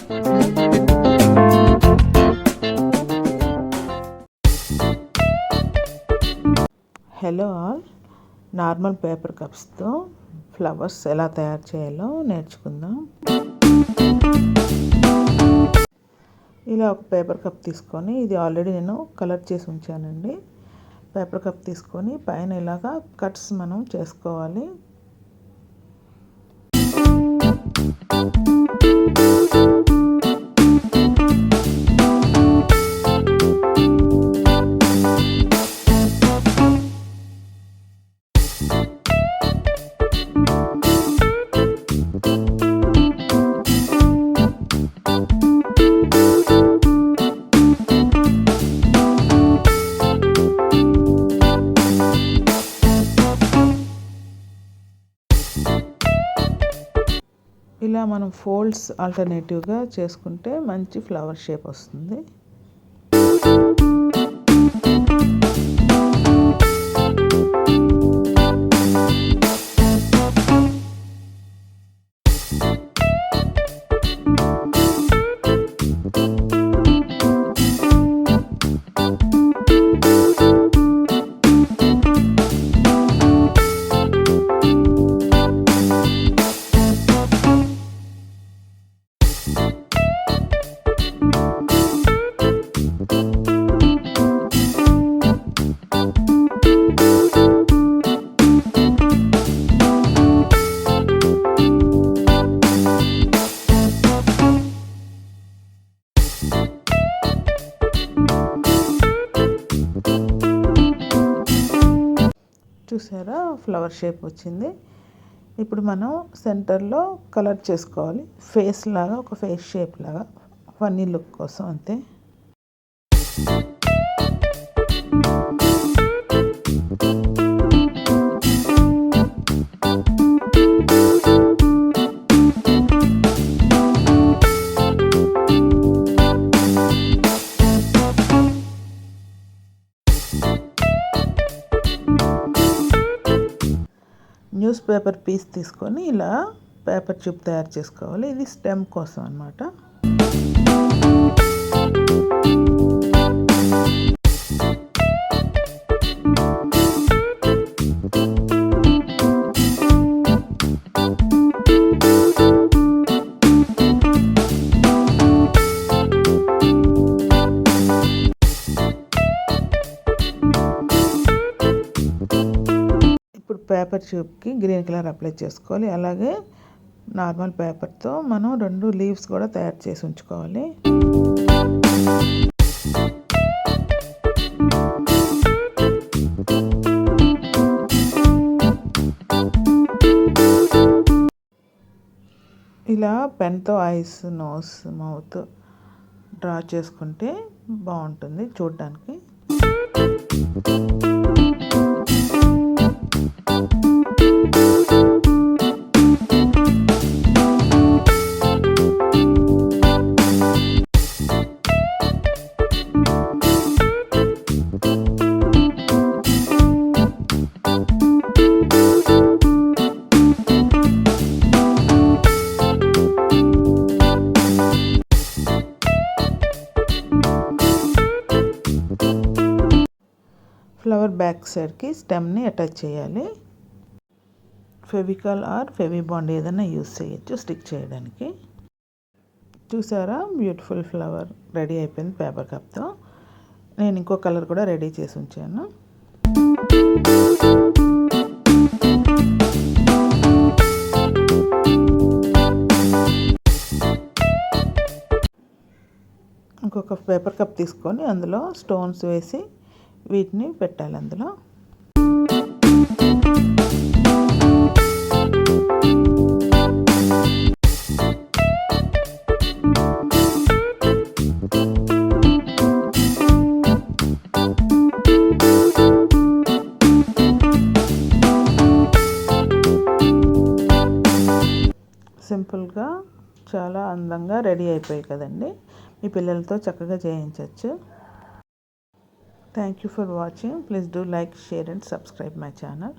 Hello all, normal paper కప్స్తో flowers ఎలా తయారు చేయాలో నేర్చుకుందాం. ఇలా ఒక పేపర్ కప్ తీసుకొని, ఇది ఆల్రెడీ నేను కలర్ చేసి ఉంచానండి. పేపర్ కప్ తీసుకొని పైన ఇలాగా కట్స్ మనం చేసుకోవాలి. ఇలా మనం ఫోల్డ్స్ ఆల్టర్నేటివ్గా చేసుకుంటే మంచి ఫ్లవర్ షేప్ వస్తుంది. చూసారా, ఫ్లవర్ షేప్ వచ్చింది. ఇప్పుడు మనం సెంటర్లో కలర్ చేసుకోవాలి. ఫేస్ లాగా, ఒక ఫేస్ షేప్ లాగా, ఫన్నీ లుక్ కోసం అంతే. న్యూస్ పేపర్ పీస్ తీసుకొని ఇలా పేపర్ ట్యూబ్ తయారు చేసుకోవాలి. ఇది స్టెమ్ కోసం అన్నమాట. పేపర్ ట్యూబ్కి గ్రీన్ కలర్ అప్లై చేసుకోవాలి. అలాగే నార్మల్ పేపర్తో మనం 2 లీవ్స్ కూడా తయారు చేసి ఉంచుకోవాలి. ఇలా పెన్తో ఐస్, నోస్, మౌత్ డ్రా చేసుకుంటే బాగుంటుంది చూడడానికి. ఫ్లవర్ బ్యాక్ సైడ్కి స్టెమ్ని అటాచ్ చేయాలి. ఫెవికాల్ ఆర్ ఫెవిబాండ్ ఏదైనా యూస్ చేయొచ్చు స్టిక్ చేయడానికి. చూసారా, బ్యూటిఫుల్ ఫ్లవర్ రెడీ అయిపోయింది పేపర్ కప్తో. నేను ఇంకో కలర్ కూడా రెడీ చేసి ఉంచాను. ఇంకొక పేపర్ కప్ తీసుకొని అందులో స్టోన్స్ వేసి వీటిని పెట్టాలి అందులో. సింపుల్గా చాలా అందంగా రెడీ అయిపోయాయి కదండి. మీ పిల్లలతో చక్కగా చేయించవచ్చు. Thank you for watching. Please do like, share and subscribe my channel.